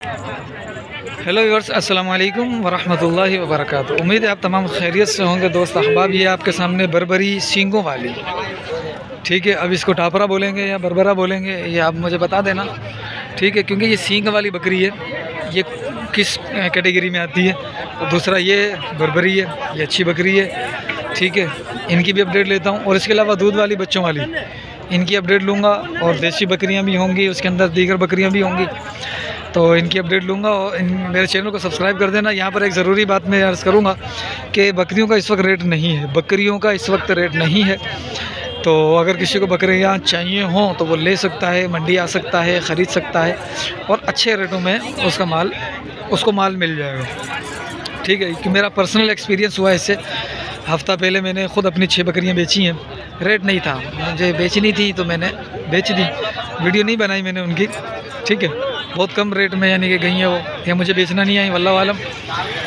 Hello viewers, अस्सलाम वालेकुम वरहमतुल्लाहि वबरकातुहू। उम्मीद है आप तमाम खैरियत से होंगे। दोस्त अहबाब, ये आपके सामने बर्बरी सींगों वाली, ठीक है। अब इसको टापरा बोलेंगे या बरबरा बोलेंगे, ये आप मुझे बता देना, ठीक है। क्योंकि ये सींग वाली बकरी है, ये किस कैटेगरी में आती है। और दूसरा ये बर्बरी है, ये अच्छी बकरी है, ठीक है। इनकी भी अपडेट लेता हूँ। और इसके अलावा दूध वाली, बच्चों वाली, इनकी अपडेट लूँगा। और देसी बकरियाँ भी होंगी, उसके अंदर दीगर बकरियाँ भी होंगी, तो इनकी अपडेट लूँगा। और मेरे चैनल को सब्सक्राइब कर देना। यहाँ पर एक ज़रूरी बात मैं अर्ज़ करूँगा कि बकरियों का इस वक्त रेट नहीं है, बकरियों का इस वक्त रेट नहीं है। तो अगर किसी को बकरियाँ चाहिए हों तो वो ले सकता है, मंडी आ सकता है, ख़रीद सकता है, और अच्छे रेटों में उसको माल मिल जाएगा, ठीक है। कि मेरा पर्सनल एक्सपीरियंस हुआ इससे। हफ़्ता पहले मैंने ख़ुद अपनी 6 बकरियाँ बेची हैं। रेट नहीं था, मुझे बेचनी थी तो मैंने बेच दी। वीडियो नहीं बनाई मैंने उनकी, ठीक है। बहुत कम रेट में यानी कि गई है वो, या मुझे बेचना नहीं आई, वल्लाह आलम।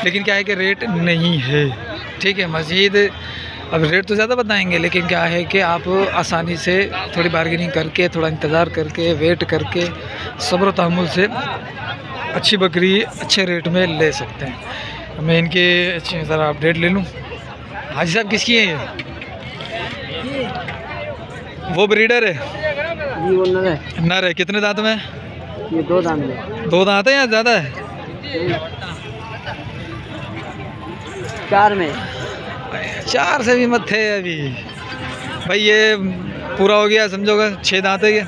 लेकिन क्या है कि रेट नहीं है, ठीक है। मज़ीद अब रेट तो ज़्यादा बताएंगे, लेकिन क्या है कि आप आसानी से थोड़ी बार्गेनिंग करके, थोड़ा इंतज़ार करके, वेट करके, सब्र तहम्मुल से अच्छी बकरी अच्छे रेट में ले सकते हैं। मैं इनके ज़रा अपडेट ले लूँ। हाजी साहब, किसकी है ये? वो ब्रीडर है जी, वो नर है। कितने दांत में? ये 2 दांत में। 2 दांत है या ज़्यादा है? 4 में। 4 से भी मत थे अभी भाई। ये पूरा हो गया समझोगा, 6 दांत है ये।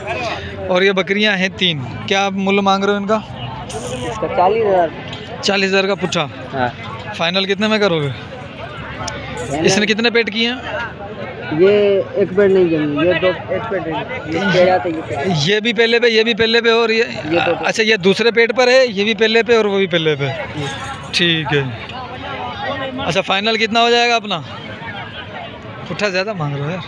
और ये बकरियां हैं 3। क्या आप मूल्य मांग रहे हो इनका? इसका 40,000। 40,000 का पुट्ठा। हाँ। फाइनल कितने में करोगे? इसने कितने पेट किए हैं? ये एक पेट नहीं जमी, ये 2 एक पेट है। ये भी पहले पे, ये भी पहले पे, और ये तो अच्छा, ये दूसरे पेट पर है, ये भी पहले पे और वो भी पहले पे, ठीक है। अच्छा, फाइनल कितना हो जाएगा अपना? पुट्ठा ज़्यादा मांग रहे हो यार।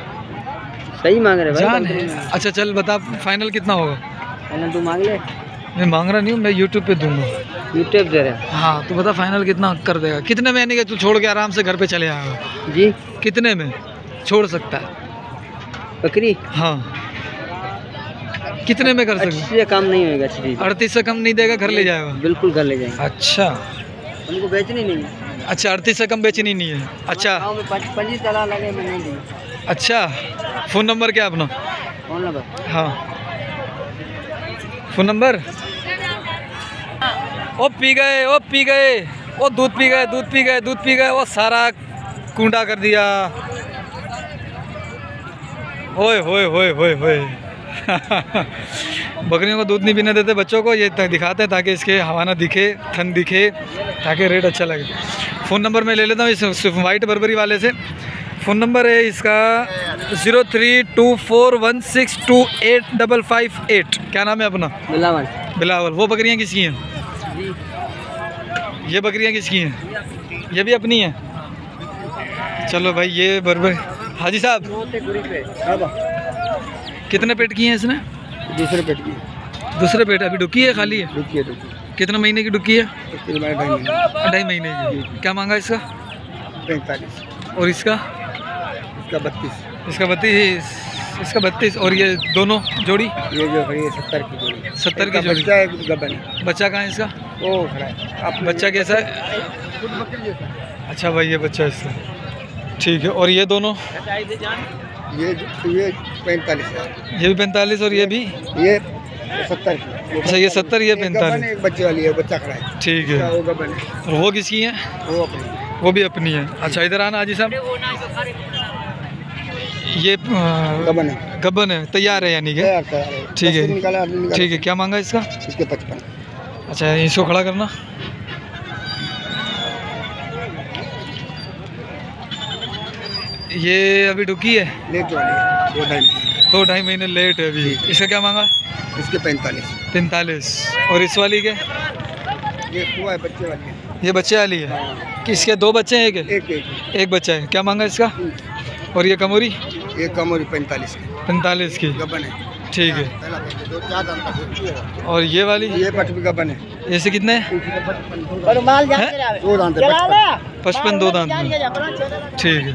सही मांग रहे भाई, जान है। अच्छा चल बता, फाइनल कितना होगा? फाइनल तू मांग ले। मैं मांग रहा नहीं हूँ, मैं यूट्यूब पे दूंगा। यूट्यूब दे रहे? हाँ, तो बता फाइनल कितना कर देगा? कितने में यानी कि तू छोड़ के आराम से घर पे चले आएगा? जी। कितने में छोड़ सकता है बकरी? हाँ, कितने में कर सकते? 38 से कम नहीं होगा। 38 से कम नहीं देगा? घर ले जाएगा? बिल्कुल घर ले जाएंगे। अच्छा, उनको बेचनी नहीं है। अच्छा, 38 से कम बेचनी नहीं है। अच्छा, 25 तला लगे, मैं नहीं दी। अच्छा, फ़ोन नंबर क्या अपना? कौन नंबर? हाँ, फ़ोन नंबर। ओ पी गए, ओ पी गए, ओ दूध पी गए, दूध पी गए, दूध पी गए, वो सारा कूंडा कर दिया। ओए होए होए होए होए। बकरियों को दूध नहीं पीने देते बच्चों को, ये दिखाते हैं ताकि इसके हवाना दिखे, थन दिखे, ताकि रेट अच्छा लगे। फ़ोन नंबर मैं ले लेता हूँ इस वाइट बर्बरी वाले से। फ़ोन नंबर है इसका 032416285558। क्या नाम है अपना? बिलावल। बिलावल। वो बकरियाँ किसकी हैं? ये बकरियाँ किसकी हैं? ये भी अपनी हैं। चलो भाई, ये बर्बर। हाजी साहब, कितने पेट की हैं इसने? दूसरे पेट की। दूसरे पेट अभी डुकी है, खाली है? डुकी है। कितने महीने की डुकी है? 2.5 महीने की। क्या मांगा इसका? 45। और इसका? इसका 32। इसका 32, इसका 32। और ये दोनों जोड़ी? ये जो है 70 की जोड़ी। 70 की जोड़ी। बच्चा है, गबन। बच्चा कहाँ है इसका? ओ खड़ा है। आप बच्चा कैसा है? अच्छा भाई, ये बच्चा इसका, ठीक है। और ये दोनों? ये 45 है। ये भी 45 और ये भी? ये 70 की। अच्छा, ये 70, ये 45। एक बच्चे वाली है, बच्चा खड़ा है, ठीक है। वो गबन है। और वो किसकी है? वो अपनी। वो भी अपनी है। अच्छा, इधर आना हाजी साहब। ये गबन है। गबन है, तैयार है यानी कि? ठीक है, ठीक है। क्या मांगा इसका? इसके 55। अच्छा, इसको खड़ा करना। ये अभी डुकी है? लेट वाली है, 2.5 महीने लेट है अभी। इसका क्या मांगा? इसके 45। 45। और इस वाली के? ये हुआ है, बच्चे वाली है। ये बच्चे वाली है। किसके 2 बच्चे हैं? एक बच्चा है। क्या मांगा इसका? और ये कमोरी? ये कमोरी 45 की। 45 की, गबन है, ठीक है। 2-4 दांत का। और ये वाली? ये पट भी गबन है। ऐसे कितने? 2 दांत है। 55, 2 दांत में, ठीक है।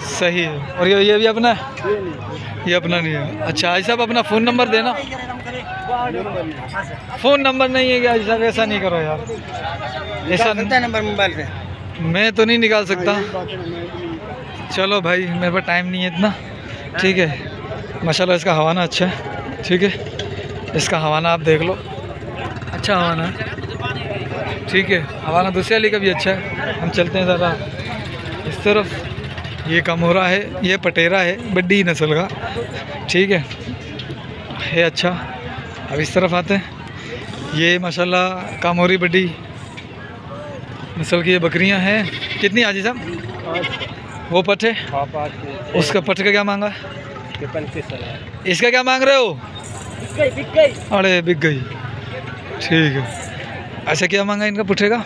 सही है। और ये भी अपना है? ये अपना नहीं है। अच्छा हाजी साहब अपना फ़ोन नंबर देना। फ़ोन नंबर नहीं है क्या हाजी साहब? ऐसा नहीं करो यार, ऐसा नंबर मोबाइल पे मैं तो नहीं निकाल सकता। चलो भाई मेरे पास टाइम नहीं है इतना। ठीक है, माशाल्लाह इसका हवाना अच्छा है। ठीक है, इसका हवाना आप देख लो, अच्छा हवाना है। ठीक है, हवाना दूसरी वाली का भी अच्छा है। हम चलते हैं ज़रा इस तरफ। ये कामोरा है, ये पटेरा है, बड्डी नस्ल का। ठीक है अच्छा। अब इस तरफ आते हैं। ये माशाल्लाह कामोरी बड्डी नस्ल की ये बकरियां हैं। कितनी हाजी साहब? वो पट है, उसका पट का क्या मांगा? 35,000। इसका क्या मांग रहे हो? अरे बिक गई। ठीक है, अच्छा क्या मांगा इनका पुट्ठे का?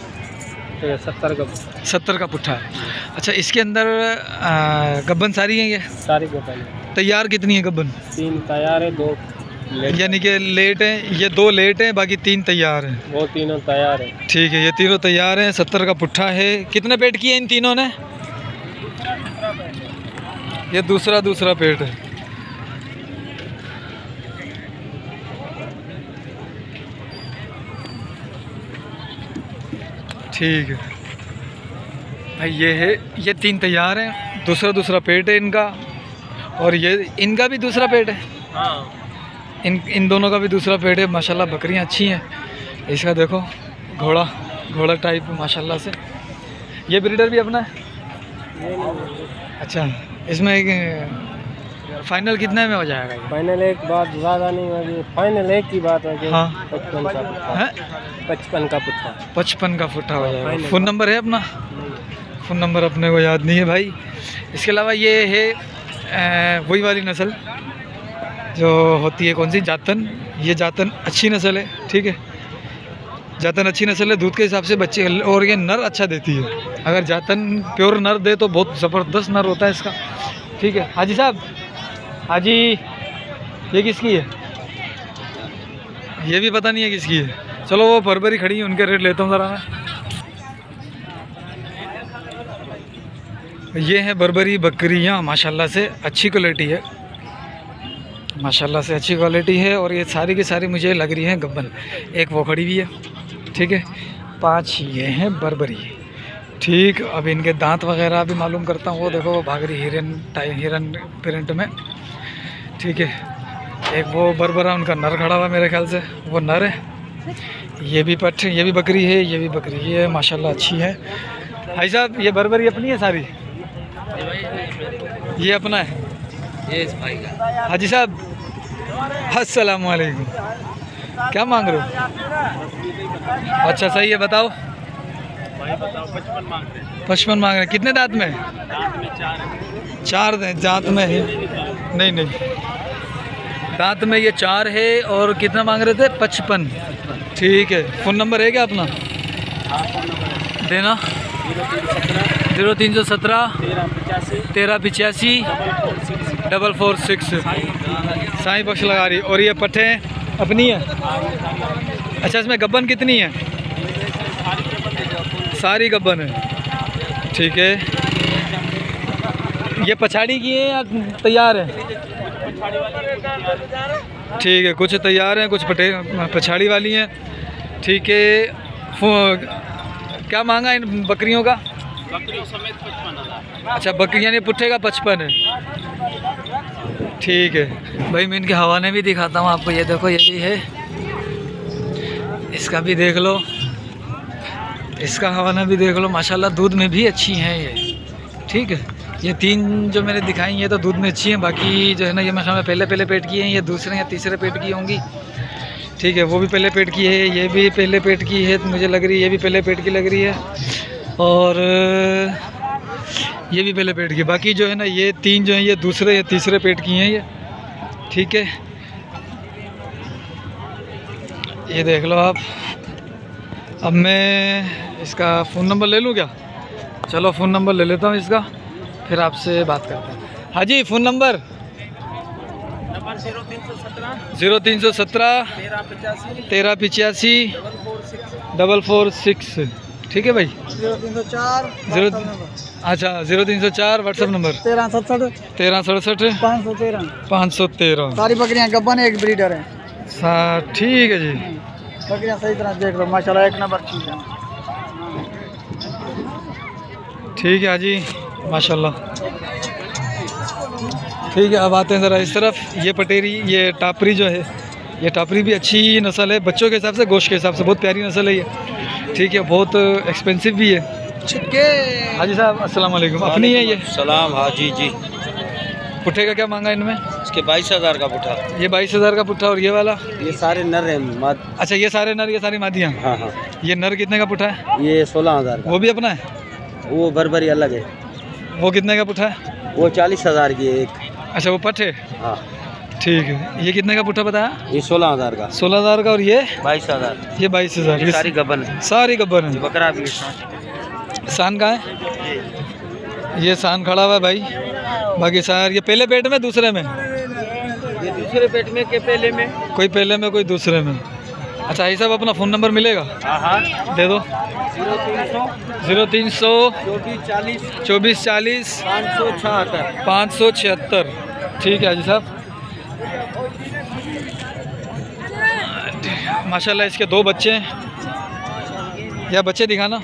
70 का पुट्ठा है। अच्छा इसके अंदर गब्बन सारी हैं? ये सारी गब्बन तैयार कितनी है गब्बन? 3 तैयार है, 2 यानी कि लेट हैं। ये 2 लेट हैं, बाकी 3 तैयार हैं। वो तीनों तैयार है। ठीक है, ये तीनों तैयार हैं। 70 का पुट्ठा है। कितने पेट किए इन तीनों ने? ये दूसरा पेट है। ठीक है भाई, ये है, ये 3 तैयार हैं। दूसरा पेट है इनका, और ये इनका भी दूसरा पेट है। हाँ। इन दोनों का भी दूसरा पेट है। माशाल्लाह बकरियां अच्छी हैं। इसका देखो घोड़ा टाइप माशाल्लाह से। ये ब्रीडर भी अपना है? अच्छा, इसमें एक फाइनल कितने में हो जाएगा? ये फाइनल एक बात ज़्यादा नहीं होगी, फाइनल एक की बात होगी। हाँ 55 का पुट्ठा है। 55 का पुट्ठा। 55 का पुट्ठा हो जाएगा। फ़ोन नंबर है अपना? फ़ोन नंबर अपने को याद नहीं है भाई। इसके अलावा ये है वही वाली नस्ल जो होती है, कौन सी? जातन। ये जातन अच्छी नस्ल है। ठीक है, जातन अच्छी नस्ल है। दूध के हिसाब से बच्चे, और ये नर अच्छा देती है। अगर जातन प्योर नर दे तो बहुत ज़बरदस्त नर होता है इसका। ठीक है हाजी साहब, हाजी ये किसकी है? ये भी पता नहीं है किसकी है। चलो वो बरबरी खड़ी है, उनके रेट लेता हूँ ज़रा मैं। ये है बरबरी बकरियाँ, माशाल्लाह से अच्छी क्वालिटी है। माशाल्लाह से अच्छी क्वालिटी है। और ये सारी की सारी मुझे लग रही है गब्बन। एक वो खड़ी भी है। ठीक है, 5 ये हैं बरबरी। ठीक, अब इनके दांत वगैरह भी मालूम करता हूँ। वो देखो वो भाग रही हिरन प्रिंट में। ठीक है, एक वो बरबरा उनका नर खड़ा हुआ मेरे ख्याल से, वो नर है। ये भी पट, ये भी बकरी है, ये भी बकरी है। माशाल्लाह अच्छी है। भाई साहब ये बरबरी अपनी है सारी? ये अपना है? ये इस भाई का। हाजी साहब अस्सलाम वालेकुम, क्या मांग रहे हो? अच्छा सही है, बताओ। 55 मांग रहे। कितने दांत में? 4 दांत में है। नहीं दांत में ये 4 है। और कितना मांग रहे थे? 55। ठीक है, फ़ोन नंबर है क्या अपना? देना। 0317 1385 446। साईं बख्श लगा रही। और ये पट्टे अपनी है? अच्छा, इसमें गब्बन कितनी है? सारी गब्बन है। ठीक है, ये पछाड़ी की है या तैयार है? ठीक है, कुछ तैयार हैं, कुछ पछाड़ी वाली हैं। ठीक है, क्या मांगा इन बकरियों का? बकरियों समेत 55,000। अच्छा, बकरी यानी पुट्ठे का 55 है। ठीक है भाई, मैं इनके हवाने भी दिखाता हूँ आपको। ये देखो, ये भी है, इसका भी देख लो, इसका हवाना भी देख लो। माशाल्लाह दूध में भी अच्छी हैं ये। ठीक है, ये 3 जो मैंने दिखाई ये तो दूध में अच्छी हैं। बाकी जो है ना, ये मैं पहले पेट की हैं, ये दूसरे या तीसरे पेट की होंगी। ठीक है, वो भी पहले पेट की है, ये भी पहले पेट की है मुझे लग रही है, ये भी पहले पेट की लग रही है, और ये भी पहले पेट की। बाकी जो है ना, ये 3 जो हैं ये दूसरे या तीसरे पेट की हैं ये। ठीक है, ये देख लो आप। अब मैं इसका फ़ोन नंबर ले लूँ क्या? चलो फ़ोन नंबर ले लेता हूँ इसका, फिर आपसे बात करते हैं। हाँ जी, फ़ोन नंबर 0317 1385 446। ठीक है भाई। 0304 0 अच्छा 0304 व्हाट्सएप नंबर 1367 513 513। सारी बकरियां गब्बन है, एक ब्रीडर है। ठीक है जी। बकरियां सही तरह देख लो माशाल्लाह, एक नंबर चीज है। ठीक है हाजी माशाल्लाह। ठीक है, अब आते हैं ज़रा इस तरफ। ये पटेरी, ये टापरी जो है, ये टापरी भी अच्छी नस्ल है बच्चों के हिसाब से, गोश्त के हिसाब से बहुत प्यारी नस्ल है ये। ठीक है, बहुत एक्सपेंसिव भी है। हाजी साहब अस्सलाम वालेकुम, अपनी है ये? सलाम हाजी जी। पुट्ठे का क्या मांगा इनमें? इसके 22,000 का पुट्ठा। ये 22,000 का पुट्ठा। और ये वाला? ये सारे नर हैं। अच्छा ये सारे नर, ये सारी मादियाँ? हाँ हाँ। ये नर कितने का पुट्ठा है? ये 16,000 का। वो भी अपना है? वो बर्बरी अलग है। वो कितने का पुट्ठा है? वो 40,000 की है एक। अच्छा वो पट्टे? हाँ ठीक है। ये कितने का पुट्ठा बताया? ये 16,000 का। 16,000 का। और ये 22,000। ये 22,000। ये सारी गबन है। सारी गब्बर है। बकरा भी है। सान कहाँ है? ये सान खड़ा हुआ है भाई। बाकी सार ये पहले पेट में दूसरे में? ये दूसरे पेट में के पहले में? कोई पहले में कोई दूसरे में। अच्छा ये सब अपना फ़ोन नंबर मिलेगा? हाँ हाँ दे दो। 0300 24 40 576। ठीक है हाजी साहब माशाल्लाह। इसके 2 बच्चे हैं, या बच्चे दिखाना।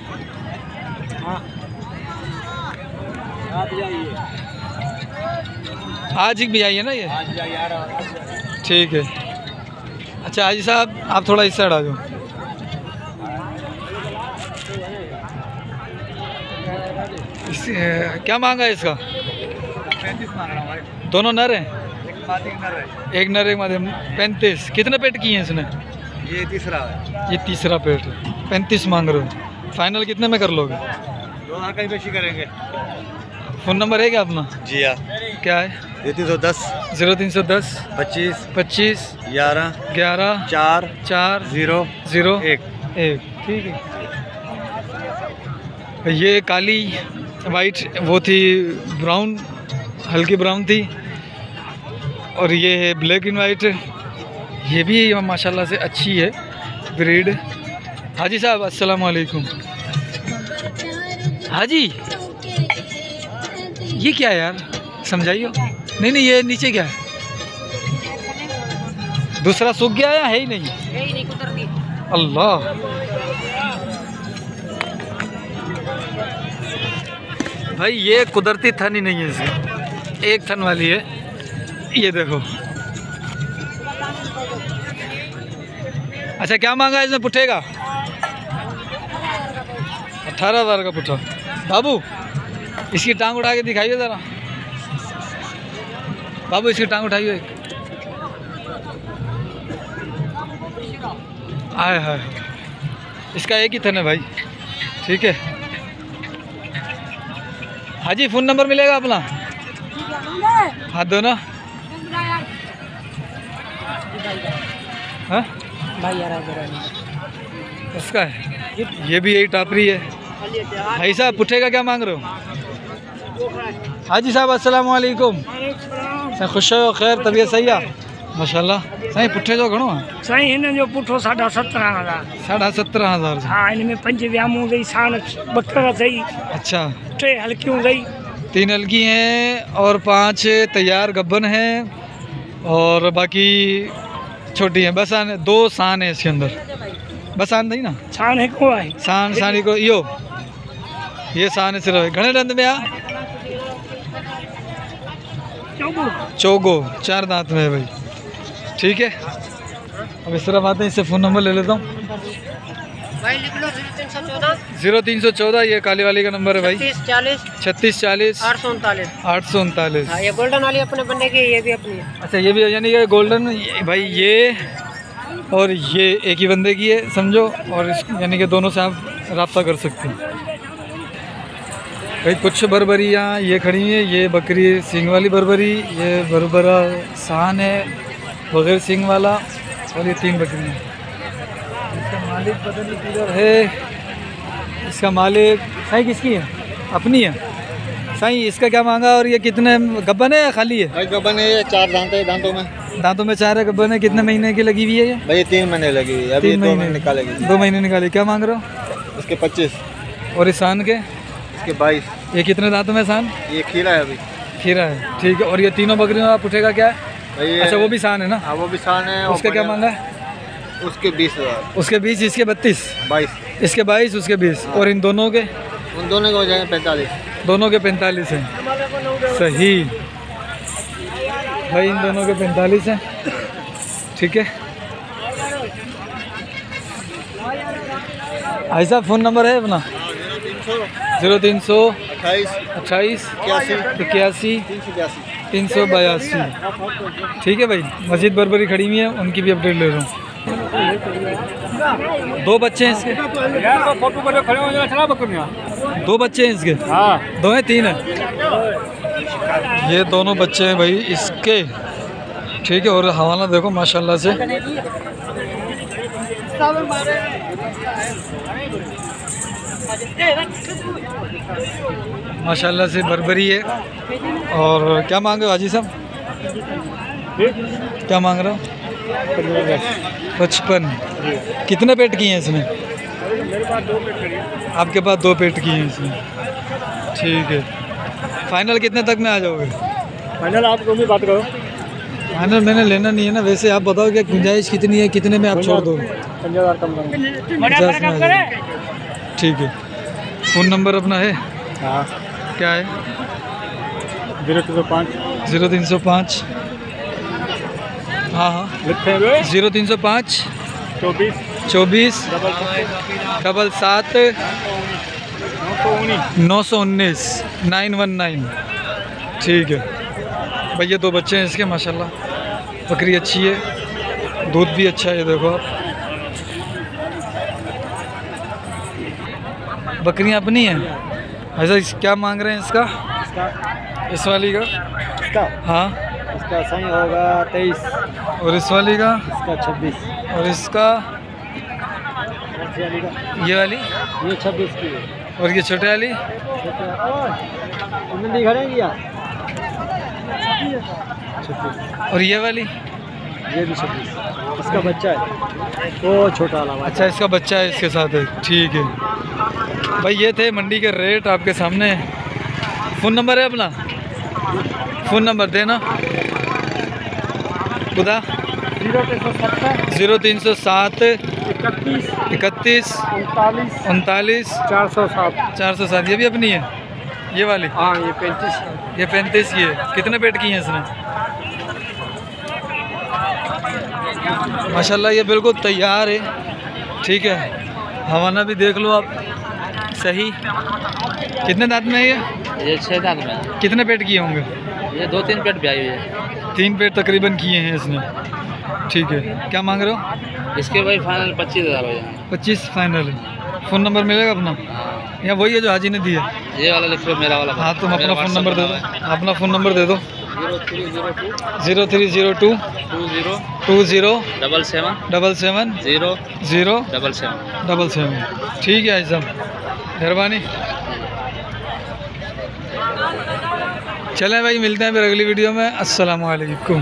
आज भी आई है ना ये? ठीक है। अच्छा हाजी साहब आप थोड़ा इस साइड आ जाओ। क्या मांगा है इसका? 35 मांग रहा हूँ भाई। दोनों नर हैं? एक नर है। एक नर एक मादे। 35। कितने पेट किए हैं इसने? ये तीसरा है। ये तीसरा पेट है। 35 मांग रहे हो। फाइनल कितने में कर लोगे? 2,000 का ही बेची करेंगे। फ़ोन नंबर है क्या अपना? जी हाँ। क्या है? 0310 0310 25 25 11 11 4 4 0 0 1। 1। ठीक है। ये काली वाइट वो थी, ब्राउन हल्की ब्राउन थी। और ये है ब्लैक एंड वाइट। ये भी माशाल्लाह से अच्छी है ब्रीड। हाजी साहब अस्सलाम वालेकुम। हाजी ये क्या है यार, समझाइए। नहीं ये नीचे क्या है? दूसरा सूख गया या है ही नहीं? अल्लाह। भाई ये कुदरती थन ही नहीं है इसकी, एक थन वाली है। ये देखो। अच्छा क्या मांगा इसने पुट्ठे का? 18,000 का पुट्ठा। बाबू इसकी टांग उठा के दिखाइए ज़रा। बाबू इसकी टांग उठाइए एक। आए हाय, इसका एक ही थन है भाई। ठीक है हाजी, फ़ोन नंबर मिलेगा अपना? हाथ दो ना। हाँ इसका है। ये भी यही टापरी है। भाई साहब पुट्ठे का क्या मांग रहे हो? हाजी साहब अस्सलाम वालेकुम। खुश हो? खैर तबीयत सही है? माशाल्लाह। साईं पुट्ठे जो घणो आहे? साईं हिन जो पुठो 17,500। 17,500। हाँ इनमें 5 व्यामूं अथई, साण बकरा अथई, अच्छा 3 हल्कियूं अथई। 3 हल्की हैं और 5 तैयार गब्बन हैं और बाकी छोटी हैं। बस आने 2 सान है इसके अंदर। बस आन नहीं ना? साण हिकिड़ो आहे। सान सानी को इहो ये सान है सिर्फ। घणे दंद में आ? चौगो 4 दांत में है भाई। ठीक है अब इस तरफ आते हैं, इससे फ़ोन नंबर ले लेता हूँ। 0314 ये काली वाली का नंबर है भाई। 36 40 839। ये गोल्डन वाली अपने बनने की, ये भी अपनी है। अच्छा ये भी है, यानी कि गोल्डन भाई ये और ये एक ही बंदे की है समझो। और यानी कि दोनों से आप रब्ता कर सकते हैं भाई। कुछ बर्बरियाँ ये खड़ी हैं, ये बकरी सींग वाली बर्बरी, ये बर्बरा सान है बगैर सींग वाला, और ये 3 बकरियाँ। इसका मालिक पता नहीं किधर है। इसका मालिक साईं किसकी है? अपनी है। साईं इसका क्या मांगा और ये कितने गब्बन है या खाली है? भाई गबन है, 4 दांत है दांतों में। दांतों में 4 है, गब्बन है। कितने महीने की लगी हुई है ये? भाई 3 महीने लगी हुई है, अभी 3 2 महीने निकालेगी। 2 महीने निकाले। क्या मांग रहे हो? इसके 25 और इस सान के? इसके 22। ये कितने दांतों में सान? ये खीरा है अभी। खीरा है, ठीक है। और ये तीनों बकरियों आप उठेगा क्या है? भाई अच्छा वो भी सान है ना? हाँ वो भी सान है। उसका क्या मांगा है? उसके 20,000। उसके 20, इसके 32। 22। इसके 22, उसके 20। और इन दोनों के? उन दोनों के हो जाएंगे 45। दोनों के 45 हैं। सही भाई, इन दोनों के 45 हैं, ठीक है। ऐसा फ़ोन नंबर है अपना? 0300 28 81 382। ठीक है भाई। मस्जिद बरबरी खड़ी हुई है, उनकी भी अपडेट ले रहा हूँ। 2 बच्चे हैं इसके? 2 बच्चे हैं इसके? 2 हैं 3 हैं? ये दोनों बच्चे हैं भाई इसके, ठीक है। और हवाला देखो माशाल्लाह से। माशाल्लाह से बरबरी है। और क्या मांग रहे हो हाजी साहब? क्या मांग रहे हो? 55। कितने पेट किए हैं इसमें? आपके पास 2 पेट किए हैं इसमें, ठीक है। फाइनल कितने तक में आ जाओगे? फाइनल आप भी बात करो। फाइनल मैंने लेना नहीं है ना। वैसे आप बताओ क्या गुंजाइश कितनी है, कितने में आप छोड़ दो? 50,000 कम करेंगे। 50 में आ जाएगा, ठीक है। फ़ोन नंबर अपना है? हाँ क्या है? 0305 0305। हाँ हाँ, 0305 24 77 919 919, ठीक है भाई। ये 2 बच्चे हैं इसके माशाल्लाह। बकरी अच्छी है, दूध भी अच्छा है। देखो आप, बकरियां अपनी हैं। ऐसा क्या मांग रहे हैं इसका? इस वाली का? हाँ, इसका सही होगा 23। और इस वाली का? इसका 26। और इसका? ये वाली? ये 26 की है। और ये छोटे वाली? मंडी खड़ेंगी यार। और ये वाली? ये भी 26। इसका बच्चा है, वो छोटा वाला। अच्छा, इसका बच्चा है इसके साथ है, ठीक है भाई। ये थे मंडी के रेट आपके सामने। फ़ोन नंबर है अपना? फ़ोन नंबर देना खुदा। 0307 31 39 407। ये भी अपनी है ये वाली? हाँ ये 35। ये 35 की है। कितने पेट की हैं इसने? माशाल्लाह ये बिल्कुल तैयार है, ठीक है। हवाना भी देख लो आप, सही। कितने दांत में है ये? 6 दांत में। कितने पेट किए होंगे? ये 2-3 पेट भी आई हुई है। 3 पेट तकरीबन किए हैं इसने, ठीक है। क्या मांग रहे हो? इसके भाई फाइनल 25,000 हो जाएगा। 25 फाइनल है। फ़ोन नंबर मिलेगा अपना? या वही है जो हाजी ने दिया? ये वाला लिख लो, मेरा वाला। हाँ, तुम अपना फ़ोन नंबर दे दो। अपना फ़ोन नंबर दे दो। 0302 20 77 77 0 0 77। ठीक है आइज़म, मेहरबानी। चलें भाई, मिलते हैं फिर अगली वीडियो में। अस्सलाम वालेकुम।